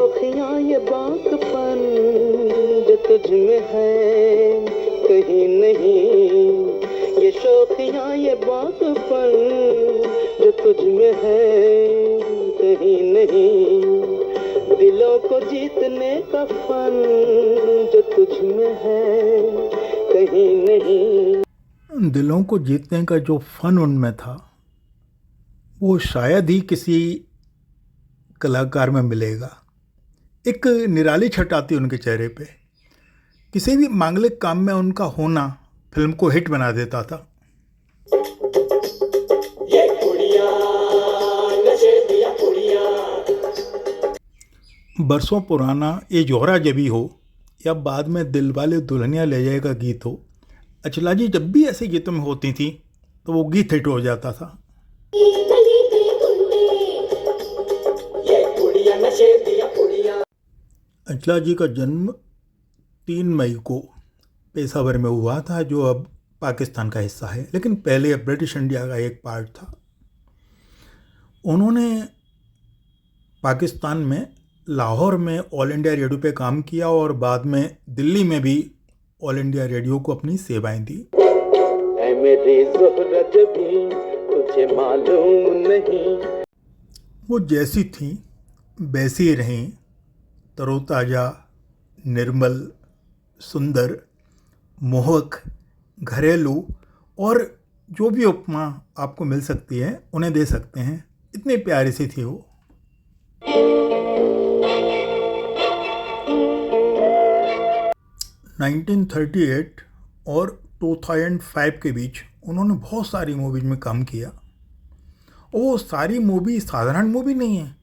शौखियाँ ये बाकपन जो तुझ में है कहीं नहीं, ये शौखियाँ ये बाकपन जो तुझ में है कहीं नहीं, दिलों को जीतने का फन जो तुझ में है कहीं नहीं। दिलों को जीतने का जो फन उनमें था वो शायद ही किसी कलाकार में मिलेगा। एक निराली छट आती उनके चेहरे पे। किसी भी मांगलिक काम में उनका होना फिल्म को हिट बना देता था। ये कुड़िया नशे दिया कुड़िया। बरसों पुराना ये जोहरा जबी हो या बाद में दिलवाले दुल्हनिया ले जाएगा गीत हो, अचला जी जब भी ऐसे गीतों में होती थी तो वो गीत हिट हो जाता था। अचला जी का जन्म 3 मई को पेशावर में हुआ था, जो अब पाकिस्तान का हिस्सा है, लेकिन पहले ब्रिटिश इंडिया का एक पार्ट था। उन्होंने पाकिस्तान में लाहौर में ऑल इंडिया रेडियो पे काम किया और बाद में दिल्ली में भी ऑल इंडिया रेडियो को अपनी सेवाएं दी। ऐ मेरी ज़ोहरा जबी तुझे मालूम नहीं। वो जैसी थी वैसी रहीं, तरोताज़ा, निर्मल, सुंदर, मोहक, घरेलू और जो भी उपमा आपको मिल सकती है उन्हें दे सकते हैं, इतनी प्यारी सी थी वो। (1938) और 2005 के बीच उन्होंने बहुत सारी मूवीज में काम किया। वो सारी मूवी साधारण मूवी नहीं है,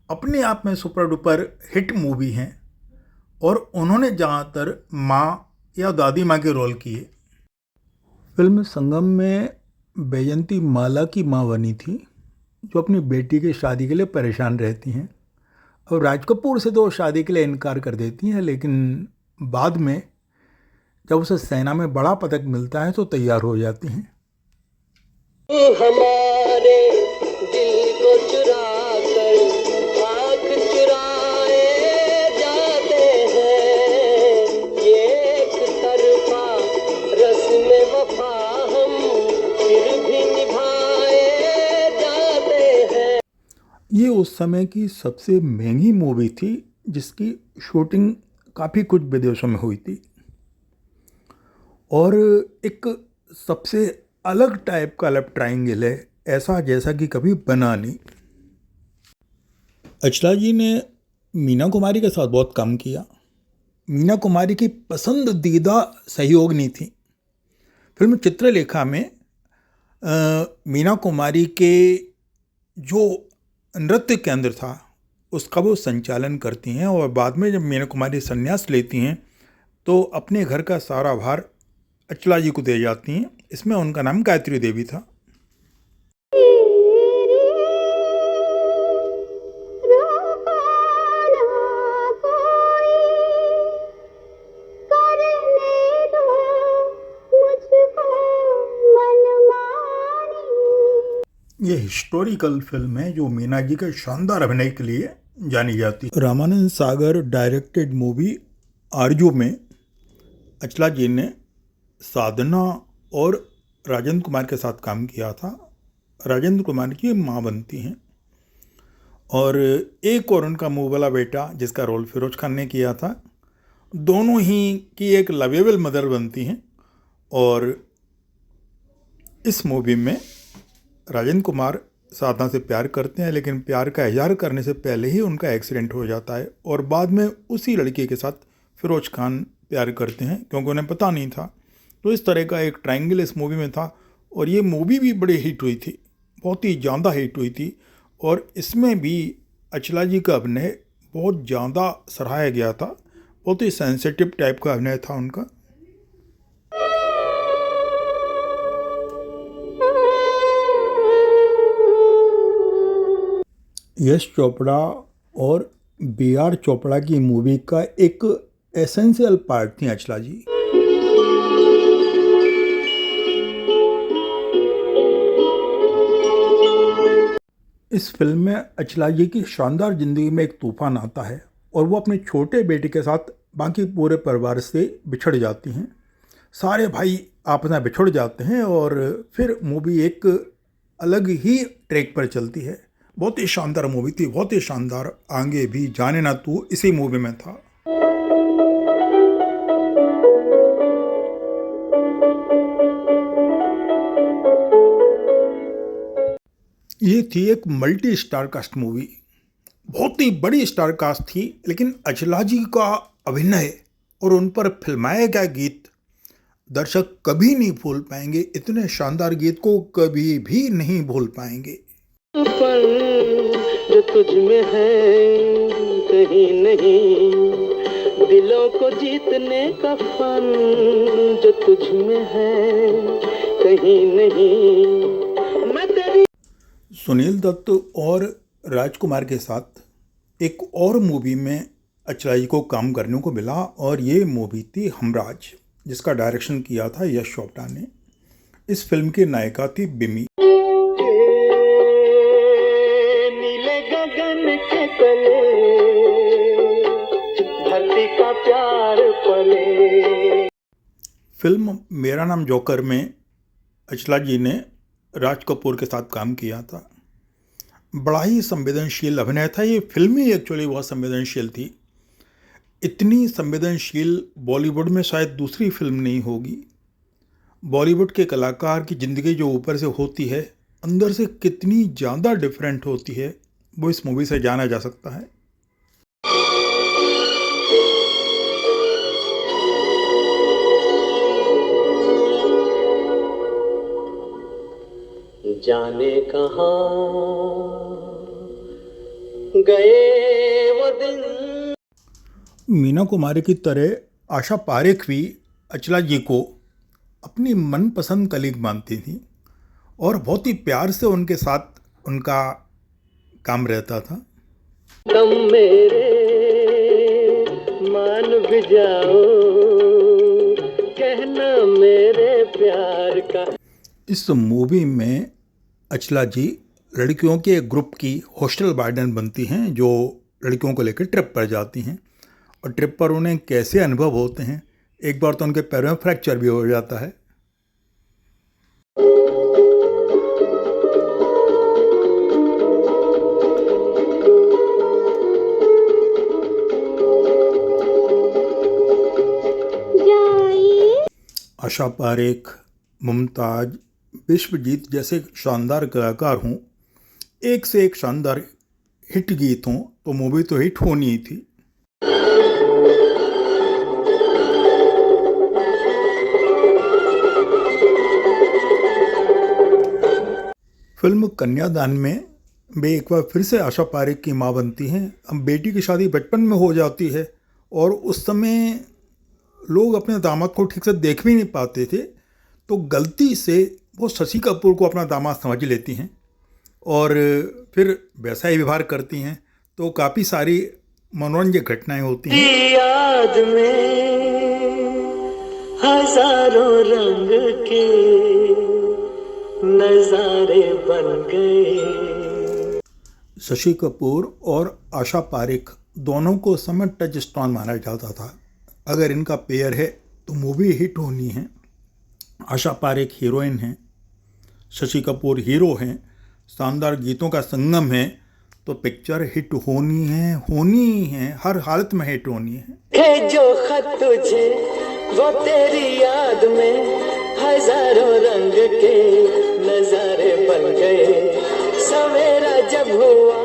अपने आप में सुपर डुपर हिट मूवी हैं और उन्होंने ज़्यादातर माँ या दादी माँ के रोल किए। फिल्म संगम में बैजंती माला की माँ बनी थी, जो अपनी बेटी की शादी के लिए परेशान रहती हैं और राज कपूर से तो शादी के लिए इनकार कर देती हैं, लेकिन बाद में जब उसे सेना में बड़ा पदक मिलता है तो तैयार हो जाती हैं। हमारे दिल को चुरा कर आँख चुराए जाते हैं, ये एक तरफा रस्म वफा हम फिर भी निभाए जाते हैं। ये उस समय की सबसे महंगी मूवी थी, जिसकी शूटिंग काफ़ी कुछ विदेशों में हुई थी और एक सबसे अलग टाइप का लव ट्रायंगल है, ऐसा जैसा कि कभी बना नहीं। अचला जी ने मीना कुमारी के साथ बहुत काम किया। मीना कुमारी की पसंदीदा सहयोगिनी थी। फिल्म चित्रलेखा में मीना कुमारी के जो नृत्य केंद्र था उसका वो संचालन करती हैं और बाद में जब मीना कुमारी संन्यास लेती हैं तो अपने घर का सारा भार अचला जी को दे जाती हैं। इसमें उनका नाम गायत्री देवी था। ये हिस्टोरिकल फिल्म है जो मीना जी के शानदार अभिनय के लिए जानी जाती है। रामानंद सागर डायरेक्टेड मूवी आरजू में अचला जी ने साधना और राजेंद्र कुमार के साथ काम किया था। राजेंद्र कुमार की माँ बनती हैं और एक और उनका मुँह वाला बेटा जिसका रोल फिरोज खान ने किया था, दोनों ही की एक लवेबल मदर बनती हैं। और इस मूवी में राजेंद्र कुमार साधना से प्यार करते हैं, लेकिन प्यार का इजहार करने से पहले ही उनका एक्सीडेंट हो जाता है और बाद में उसी लड़की के साथ फिरोज खान प्यार करते हैं क्योंकि उन्हें पता नहीं था। तो इस तरह का एक ट्रायंगल इस मूवी में था और ये मूवी भी बड़ी हिट हुई थी, बहुत ही ज़्यादा हिट हुई थी और इसमें भी अचला जी का अभिनय बहुत ज़्यादा सराहाया गया था। बहुत ही सेंसिटिव टाइप का अभिनय था उनका। यश चोपड़ा और बी आर चोपड़ा की मूवी का एक एसेंशियल पार्ट थी अचला जी। इस फिल्म में अचला जी की शानदार जिंदगी में एक तूफान आता है और वो अपने छोटे बेटे के साथ बाकी पूरे परिवार से बिछड़ जाती हैं। सारे भाई आपस में बिछड़ जाते हैं और फिर मूवी एक अलग ही ट्रैक पर चलती है। बहुत ही शानदार मूवी थी, बहुत ही शानदार। आगे भी जाने ना तू इसी मूवी में था। ये थी एक मल्टी स्टार कास्ट मूवी, बहुत ही बड़ी स्टार कास्ट थी, लेकिन अचला जी का अभिनय और उन पर फिल्माया गया गीत दर्शक कभी नहीं भूल पाएंगे। इतने शानदार गीत को कभी भी नहीं भूल पाएंगे। फन जो तुझ में है कहीं नहीं, दिलों को जीतने का फन जो तुझ में है कहीं नहीं। मैं तेरी सुनील दत्त और राजकुमार के साथ एक और मूवी में अचला जी को काम करने को मिला और ये मूवी थी हमराज, जिसका डायरेक्शन किया था यश चोपड़ा ने। इस फिल्म की नायिका थी बिमी। नीले गगन के तले धरती का प्यार पले। फिल्म मेरा नाम जोकर में अचला जी ने राज कपूर के साथ काम किया था। बड़ा ही संवेदनशील अभिनय था। ये फिल्म ही एक्चुअली बहुत संवेदनशील थी। इतनी संवेदनशील बॉलीवुड में शायद दूसरी फिल्म नहीं होगी। बॉलीवुड के कलाकार की ज़िंदगी जो ऊपर से होती है, अंदर से कितनी ज़्यादा डिफरेंट होती है, वो इस मूवी से जाना जा सकता है। जाने कहाँ गए वो दिन। मीना कुमारी की तरह आशा पारेख भी अचला जी को अपनी मनपसंद कलीग मानती थी और बहुत ही प्यार से उनके साथ उनका काम रहता था। तुम मेरे मान भी जाओ, कहना मेरे प्यार का। इस मूवी में अचला जी लड़कियों के एक ग्रुप की हॉस्टल वार्डन बनती हैं, जो लड़कियों को लेकर ट्रिप पर जाती हैं। और ट्रिप पर उन्हें कैसे अनुभव होते हैं, एक बार तो उनके पैरों में फ्रैक्चर भी हो जाता है। आशा पारेख, मुमताज, विश्वजीत जैसे शानदार कलाकार हों, एक से एक शानदार हिट गीत हों, तो मूवी तो हिट होनी ही थी। फिल्म कन्यादान में वे एक बार फिर से आशा पारेख की मां बनती हैं। अब बेटी की शादी बचपन में हो जाती है और उस समय लोग अपने दामाद को ठीक से देख भी नहीं पाते थे, तो गलती से वो शशि कपूर को अपना दामाद समझ लेती हैं और फिर वैसा ही व्यवहार करती हैं। तो काफ़ी सारी मनोरंजक घटनाएं होती हैं। याद में हजारों रंग के नजारे बन गए। शशि कपूर और आशा पारेख दोनों को समय टच स्टोन माना जाता था। अगर इनका पेयर है तो मूवी हिट होनी है। आशा पारेख हीरोइन हैं, शशि कपूर हीरो हैं, शानदार गीतों का संगम है, तो पिक्चर हिट होनी है, हर हालत में हिट होनी है। जो खत तुझे वो तेरी याद में हजारों रंग के नजारे बन गए। सवेरा जब हुआ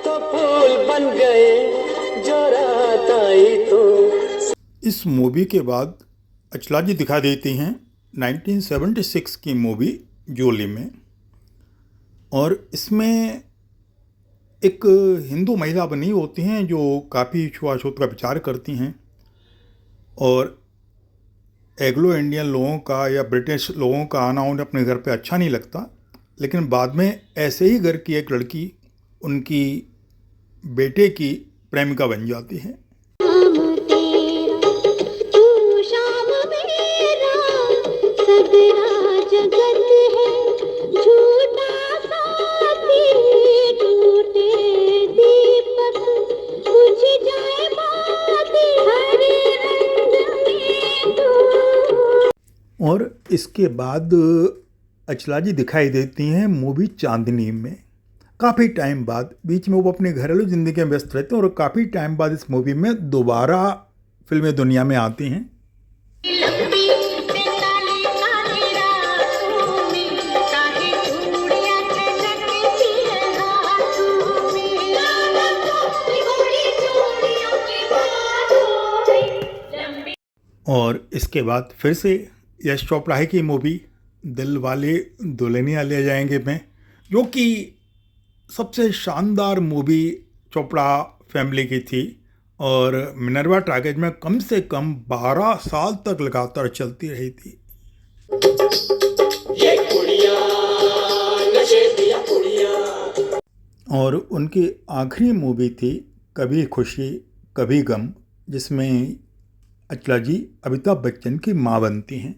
तो फूल बन गए, जो रात आई तो। इस मूवी के बाद अचला जी दिखा देती हैं 1976 की मूवी जोली में, और इसमें एक हिंदू महिला बनी होती हैं जो काफ़ी छुआछूत का विचार करती हैं और एग्लो इंडियन लोगों का या ब्रिटिश लोगों का आना उन्हें अपने घर पे अच्छा नहीं लगता। लेकिन बाद में ऐसे ही घर की एक लड़की उनकी बेटे की प्रेमिका बन जाती है। सूझ जाए बाती हरे रंग में तो। और इसके बाद अचला जी दिखाई देती हैं मूवी चांदनी में। काफ़ी टाइम बाद, बीच में वो अपने घरेलू ज़िंदगी में व्यस्त रहते हैं और काफ़ी टाइम बाद इस मूवी में दोबारा फिल्में दुनिया में आती हैं। लंबी बेताली काली रातों में काहे चूड़ियां खनकती है हाथों में घोड़ी चूड़ियों की बातों में लंबी। और इसके बाद फिर से यश चोपड़ा की मूवी दिल वाले दुल्हनिया ले जाएंगे में, जो कि सबसे शानदार मूवी चोपड़ा फैमिली की थी और मिनर्वा टॉकीज में कम से कम 12 साल तक लगातार चलती रही थी। ये कुड़िया नशे दिया कुड़िया। और उनकी आखिरी मूवी थी कभी खुशी कभी गम, जिसमें अचला जी अमिताभ बच्चन की माँ बनती हैं।